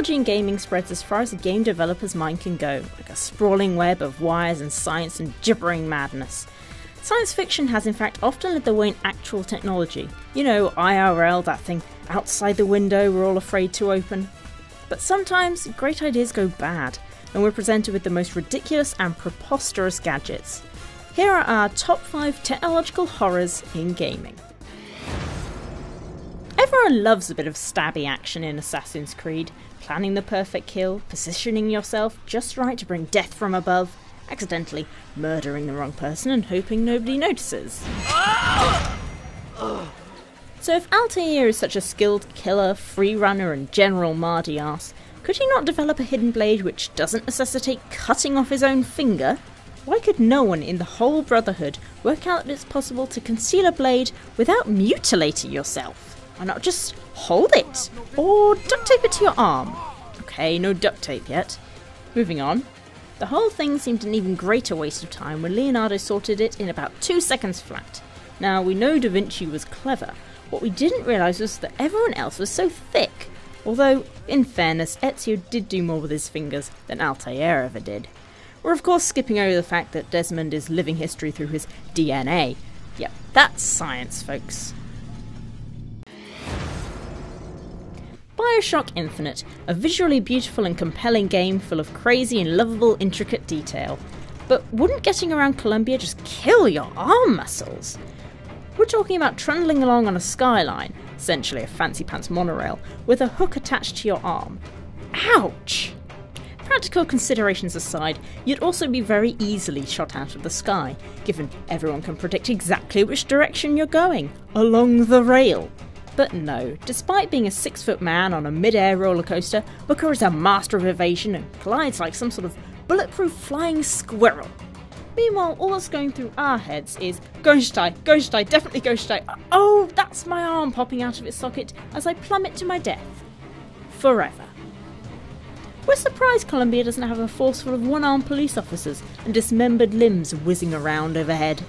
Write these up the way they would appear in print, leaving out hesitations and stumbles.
Technology in gaming spreads as far as a game developer's mind can go, like a sprawling web of wires and science and gibbering madness. Science fiction has in fact often led the way in actual technology. You know, IRL, that thing outside the window we're all afraid to open. But sometimes great ideas go bad, and we're presented with the most ridiculous and preposterous gadgets. Here are our top 5 technological horrors in gaming. Everyone loves a bit of stabby action in Assassin's Creed, planning the perfect kill, positioning yourself just right to bring death from above, accidentally murdering the wrong person and hoping nobody notices. So if Altair is such a skilled killer, freerunner and general mardy ass, could he not develop a hidden blade which doesn't necessitate cutting off his own finger? Why could no one in the whole Brotherhood work out that it's possible to conceal a blade without mutilating yourself? Why not just hold it? Or duct tape it to your arm? Okay, no duct tape yet. Moving on. The whole thing seemed an even greater waste of time when Leonardo sorted it in about 2 seconds flat. Now, we know Da Vinci was clever. What we didn't realise was that everyone else was so thick. Although, in fairness, Ezio did do more with his fingers than Altair ever did. We're of course skipping over the fact that Desmond is living history through his DNA. Yep, that's science, folks. BioShock Infinite, a visually beautiful and compelling game full of crazy and lovable intricate detail. But wouldn't getting around Columbia just kill your arm muscles? We're talking about trundling along on a skyline, essentially a fancy pants monorail, with a hook attached to your arm. Ouch! Practical considerations aside, you'd also be very easily shot out of the sky, given everyone can predict exactly which direction you're going, along the rail. But no, despite being a 6-foot man on a mid-air roller coaster, Booker is a master of evasion and glides like some sort of bulletproof flying squirrel. Meanwhile, all that's going through our heads is, going to die, definitely going to die. Oh, that's my arm popping out of its socket as I plummet to my death. Forever. We're surprised Columbia doesn't have a force full of one-armed police officers and dismembered limbs whizzing around overhead.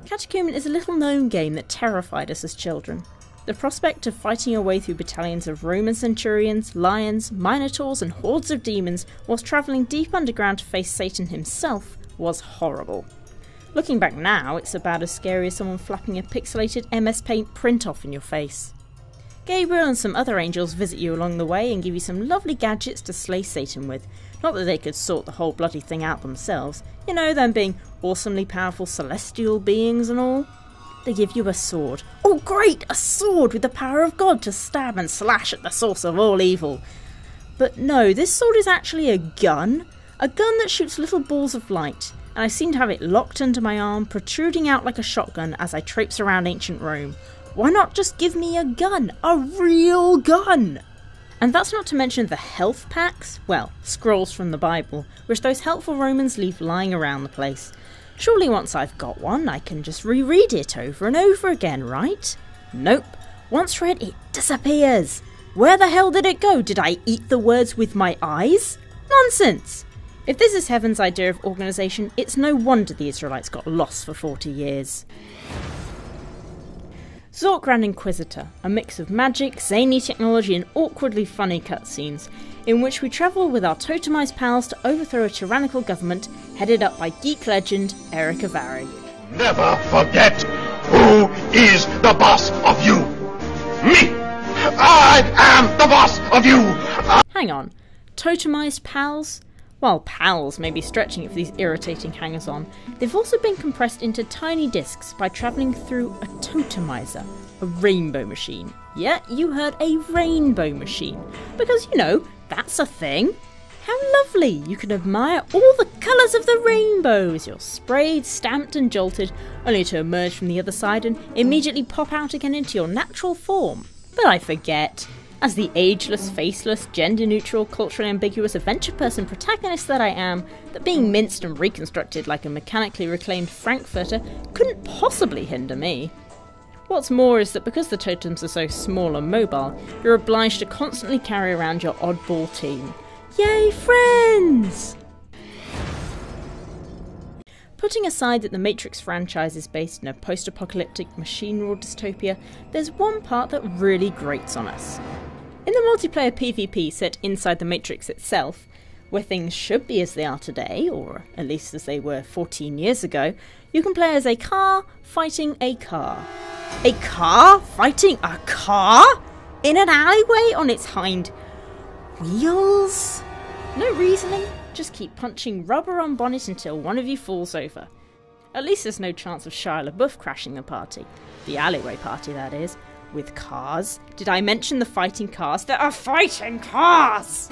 Catechumen is a little-known game that terrified us as children. The prospect of fighting your way through battalions of Roman centurions, lions, minotaurs and hordes of demons whilst travelling deep underground to face Satan himself was horrible. Looking back now, it's about as scary as someone flapping a pixelated MS Paint print-off in your face. Gabriel and some other angels visit you along the way and give you some lovely gadgets to slay Satan with. Not that they could sort the whole bloody thing out themselves. You know, them being awesomely powerful celestial beings and all. They give you a sword. Oh great, a sword with the power of God to stab and slash at the source of all evil. But no, this sword is actually a gun. A gun that shoots little balls of light. And I seem to have it locked under my arm, protruding out like a shotgun as I traipse around ancient Rome. Why not just give me a gun? A real gun! And that's not to mention the health packs, well, scrolls from the Bible, which those helpful Romans leave lying around the place. Surely once I've got one, I can just reread it over and over again, right? Nope. Once read, it disappears. Where the hell did it go? Did I eat the words with my eyes? Nonsense! If this is heaven's idea of organisation, it's no wonder the Israelites got lost for 40 years. Zork Grand Inquisitor, a mix of magic, zany technology and awkwardly funny cutscenes, in which we travel with our Totem Eyes pals to overthrow a tyrannical government headed up by geek legend Eric Avari. Never forget who is the boss of you! Me! I am the boss of you! Hang on, Totemized pals? While pals may be stretching it for these irritating hangers-on, they've also been compressed into tiny discs by travelling through a totemizer, a rainbow machine. Yeah, you heard, a rainbow machine. Because, you know, that's a thing. How lovely! You can admire all the colours of the rainbow as you're sprayed, stamped and jolted, only to emerge from the other side and immediately pop out again into your natural form. But I forget. As the ageless, faceless, gender-neutral, culturally ambiguous adventure person protagonist that I am, that being minced and reconstructed like a mechanically reclaimed Frankfurter couldn't possibly hinder me. What's more is that because the totems are so small and mobile, you're obliged to constantly carry around your oddball team. Yay, friends! Putting aside that the Matrix franchise is based in a post-apocalyptic machine-ruled dystopia, there's one part that really grates on us. In the multiplayer PvP set inside the Matrix itself, where things should be as they are today, or at least as they were 14 years ago, you can play as a car fighting a car. A car fighting a car? In an alleyway on its hind wheels? No reasoning, just keep punching rubber on bonnet until one of you falls over. At least there's no chance of Shia LaBeouf crashing the party. The alleyway party, that is. With cars. Did I mention the fighting cars? There are fighting cars!